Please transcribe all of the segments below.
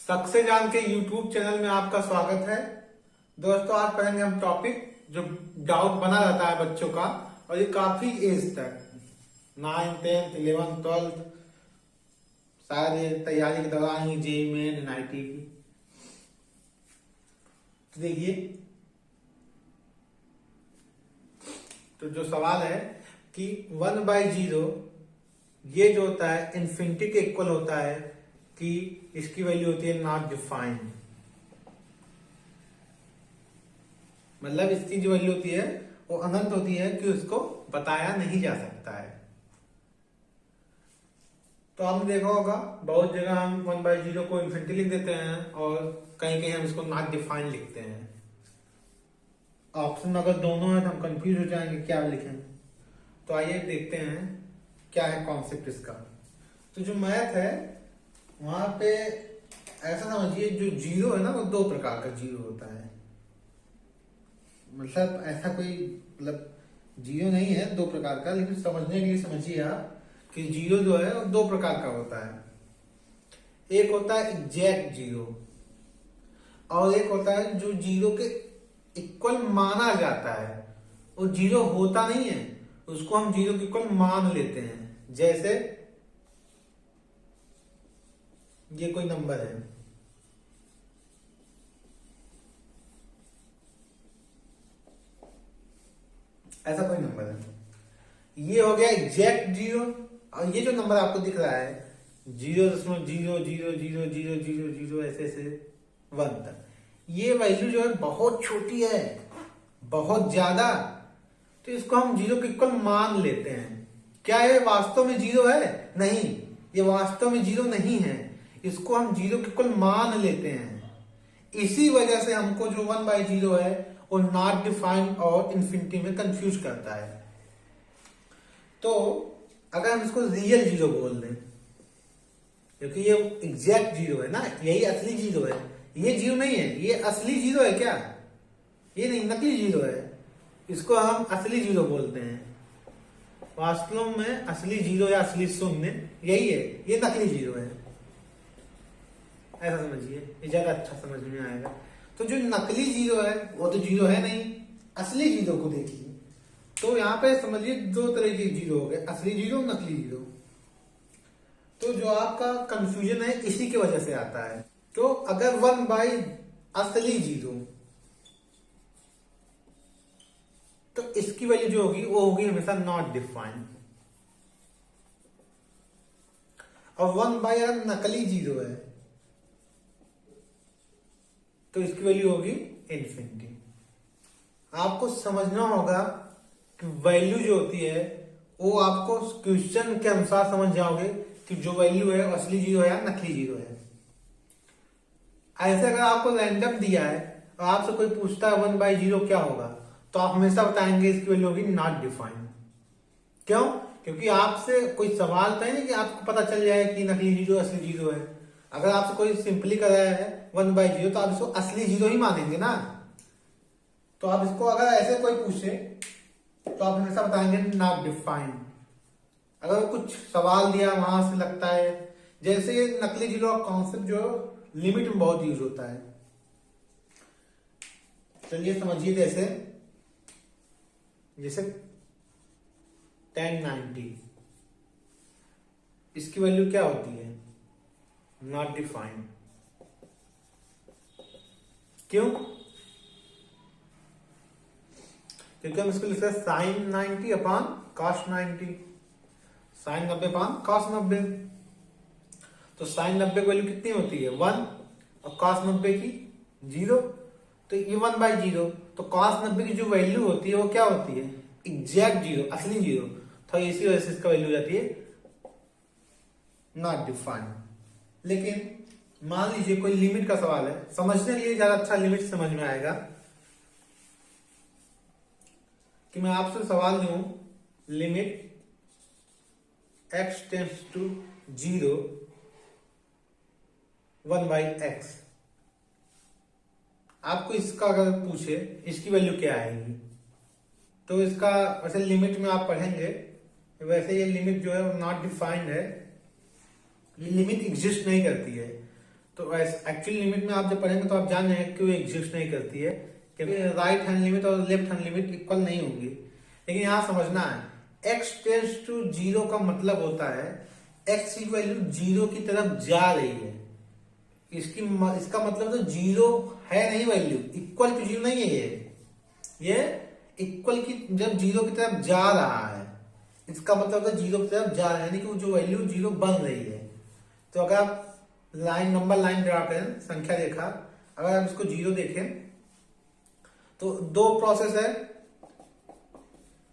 Success जान के YouTube channel में आपका स्वागत है। दोस्तों, आज पढ़ेंगे हम टॉपिक जो डाउट बना रहता है बच्चों का, और ये काफी एज तक 9, 10, 11, 12 शायद ये तैयारी के दौरान ही जेई मेन एनआईटी की। तो देखिए, तो जो सवाल है कि 1/0 ये जो होता है इन्फिनिटी के इक्वल होता है कि इसकी वैल्यू होती है नॉट डिफाइंड। मतलब इसकी जो वैल्यू होती है वो अनंत होती है कि उसको बताया नहीं जा सकता है। तो आपने देखा होगा बहुत जगह हम 1/0 को इन्फिनिटी लिख देते हैं और कहीं कहीं हम इसको नॉट डिफाइंड लिखते हैं। ऑप्शन अगर दोनों है तो हम कंफ्यूज हो जाएंगे क्या लिखें। तो आइए देखते हैं क्या है कॉन्सेप्ट इसका। तो जो मैथ है वहां पे ऐसा समझिए, जो जीरो है ना वो दो प्रकार का जीरो होता है। मतलब ऐसा कोई जीरो नहीं है, दो प्रकार का, लेकिन समझने के लिए समझिए आप कि जीरो जो है वो दो प्रकार का होता है। एक होता है एग्जैक्ट जीरो और एक होता है जो जीरो के इक्वल माना जाता है। वो जीरो होता नहीं है, उसको हम जीरो के इक्वल मान लेते हैं। जैसे ये कोई नंबर है, ऐसा कोई नंबर है, ये हो गया एग्जैक्ट जीरो। और ये जो नंबर आपको दिख रहा है 0.0000000 ऐसे ऐसे 1 तक, ये वैल्यू जो है बहुत छोटी है, बहुत ज्यादा। तो इसको हम जीरो के इक्वल मान लेते हैं। क्या ये वास्तव में जीरो है? नहीं, ये वास्तव में जीरो नहीं है, इसको हम जीरो के इक्वल मान लेते हैं। इसी वजह से हमको जो 1/0 है वो नॉट डिफाइंड और इन्फिनिटी में कंफ्यूज करता है। तो अगर हम इसको रियल जीरो बोल दें, क्योंकि ये एग्जैक्ट जीरो है ना, यही असली जीरो है, ये जीरो नहीं है, ये असली जीरो है। क्या ये नहीं, नकली जीरो है, इसको हम असली जीरो बोलते हैं। वास्तव में असली जीरो या असली शून्य यही है, ये नकली जीरो है। ऐसा समझिए, ये ज्यादा अच्छा समझ में आएगा। तो जो नकली जीरो है वो तो जीरो है नहीं, असली जीरो को देखिए। तो यहाँ पे समझिए दो तरह के जीरो हो गए, असली जीरो, नकली जीरो। तो जो आपका कंफ्यूजन है इसी की वजह से आता है। तो अगर 1/ असली जीरो, तो इसकी वैल्यू जो होगी वो होगी हमेशा नॉट डिफाइंड। और 1/ अगर नकली जीरो है तो इसकी वैल्यू होगी इन्फिनिटी। आपको समझना होगा कि वैल्यू जो होती है वो आपको क्वेश्चन के अनुसार समझ जाओगे कि जो वैल्यू है असली जीरो है या नकली जीरो है। ऐसे अगर आपको रैंडम दिया है और आपसे कोई पूछता है 1/0 क्या होगा, तो आप हमेशा बताएंगे इसकी वैल्यू होगी नॉट डिफाइंड। क्यों? क्योंकि आपसे कोई सवाल तो है नहीं कि आपको पता चल जाए कि नकली जीरो असली जीरो है। अगर आपसे कोई सिंपली कराया है 1/0 तो आप इसको असली जीरो ही मानेंगे ना। तो आप इसको अगर ऐसे कोई पूछे तो आप हमेशा बताएंगे नॉट डिफाइंड। अगर कुछ सवाल दिया वहां से लगता है, जैसे ये नकली जीरो का कॉन्सेप्ट जो लिमिट में बहुत यूज होता है। चलिए समझिए, जैसे 1090, इसकी वैल्यू क्या होती है? Not defined. क्यों? क्योंकि हम इसको लिखते हैं sine 90 upon cos 90, sine 90 upon cos 90। तो साइन 90 की वैल्यू कितनी होती है? 1, और कॉस 90 की 0। तो ये 1/0। तो कॉस 90 की जो वैल्यू होती है वो क्या होती है? एग्जैक्ट जीरो, असली जीरो। तो इसी वजह से इसका वैल्यू हो जाती है नॉट डिफाइंड। लेकिन मान लीजिए कोई लिमिट का सवाल है, समझने के लिए ज्यादा अच्छा लिमिट समझ में आएगा कि मैं आपसे सवाल दूं limit x tends to 0 1/x। आपको इसका अगर पूछे इसकी वैल्यू क्या आएगी, तो इसका वैसे लिमिट में आप पढ़ेंगे, वैसे ये लिमिट जो है नॉट डिफाइंड है, ये लिमिट एग्जिस्ट नहीं करती है। तो एक्चुअल लिमिट में आप जब पढ़ेंगे तो आप जान जाएंगे कि वो एग्जिस्ट नहीं करती है, क्योंकि राइट हैंड लिमिट और लेफ्ट हैंड लिमिट इक्वल नहीं होंगी। लेकिन यहाँ समझना है x टेंड्स टू 0 का मतलब होता है x की वैल्यू 0 की तरफ जा रही है। इसका मतलब तो 0 है नहीं, वैल्यू इक्वल टू 0 नहीं है ये इक्वल की जब 0 की तरफ जा रहा है, इसका मतलब तो 0 की तरफ जा रहा है, यानी कि जो वैल्यू 0 बन रही है। तो अगर आप नंबर लाइन ड्रा करें, संख्या रेखा, अगर आप इसको 0 देखें तो दो प्रोसेस है,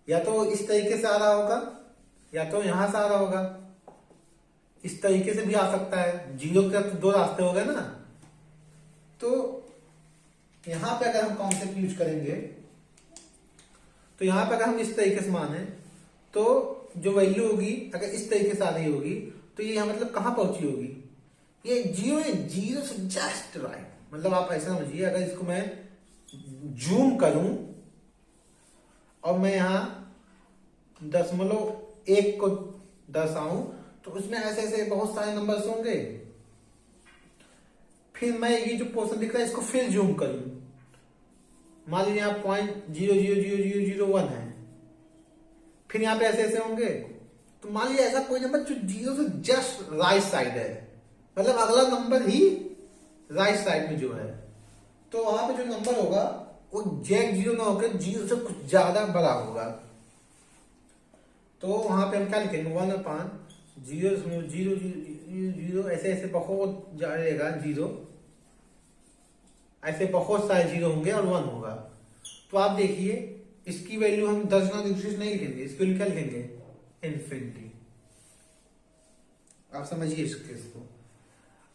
या तो इस तरीके से आ रहा होगा या तो यहां से आ रहा होगा। इस तरीके से भी आ सकता है, 0 के तो दो रास्ते हो गए ना। तो यहां पे अगर हम कॉन्सेप्ट यूज करेंगे तो यहां पे अगर हम इस तरीके से माने तो जो वैल्यू होगी अगर इस तरीके से आ रही होगी तो ये मतलब कहां पहुंची होगी, ये 0 से जस्ट राइट। मतलब आप ऐसा समझिए, अगर इसको मैं जूम करूं और मैं यहां 0.1 को दर्शाऊं तो उसमें ऐसे ऐसे बहुत सारे नंबर्स होंगे। फिर मैं ये जो पोर्शन दिख रहा है इसको फिर जूम करूं, मान लीजिए यहाँ 0.0000001 है, फिर यहाँ पे ऐसे ऐसे होंगे। तो मान लीजिए ऐसा कोई नंबर जो 0 से जस्ट राइट साइड है, मतलब अगला नंबर ही राइट साइड में जो है, तो वहां पे जो नंबर होगा वो जेड 0 ना होकर 0 से कुछ ज्यादा बड़ा होगा। तो वहां पे हम क्या लिखेंगे, 1/0.00000 ऐसे ऐसे बहुत जाएगा 0, ऐसे बहुत सारे 0 होंगे और 1 होगा। तो आप देखिए इसकी वैल्यू हम दशमलव निर्दिष्ट नहीं लिखेंगे, इसकी वैल्यू क्या लिखेंगे, इन्फिनिटी। आप समझिए इस केस को।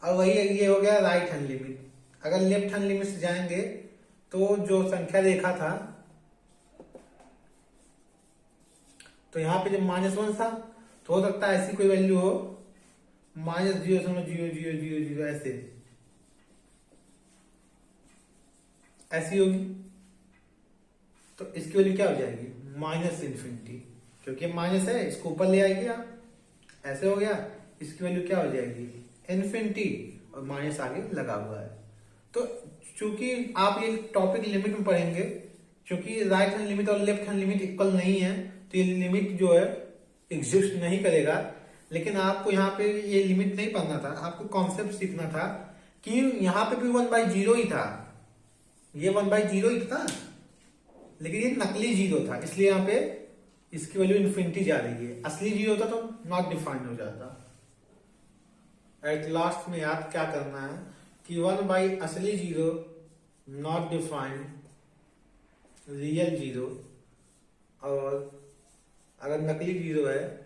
और वही ये हो गया राइट हैंड लिमिट। अगर लेफ्ट हैंड लिमिट से जाएंगे तो जो संख्या रेखा था, तो यहां पे जब -1 था तो हो सकता है ऐसी कोई वैल्यू हो -0.0000 ऐसी होगी। तो इसकी वैल्यू क्या हो जाएगी, -इन्फिनिटी, क्योंकि माइनस है इसको ऊपर ले आएगी आप, ऐसे हो गया। इसकी वैल्यू क्या हो जाएगी, इन्फिनिटी, और माइनस आगे लगा हुआ है। तो चूंकि आप ये टॉपिक लिमिट में पढ़ेंगे, क्योंकि राइट हैंड लिमिट और लेफ्ट हैंड लिमिट इक्वल नहीं है तो ये लिमिट जो है एग्जिस्ट नहीं करेगा। लेकिन आपको यहाँ पे ये लिमिट नहीं पढ़ना था, आपको कॉन्सेप्ट सीखना था कि यहाँ पे भी 1/0 ही था, ये 1/0 ही था, लेकिन ये नकली 0 था, इसलिए यहाँ पे इसकी वैल्यू इन्फिनिटी जा रही है। असली 0 होता तो नॉट डिफाइंड हो जाता। एट लास्ट में याद क्या करना है कि 1 असली 0 नॉट डिफाइंड रियल 0, और अगर नकली 0 है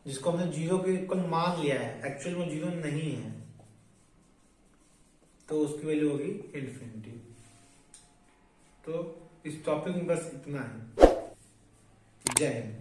जिसको हमने 0 के इक्वल मान लिया है, एक्चुअल में 0 नहीं है, तो उसकी वैल्यू होगी इन्फिनिटी। तो इस टॉपिक में बस इतना है। जय हिंद।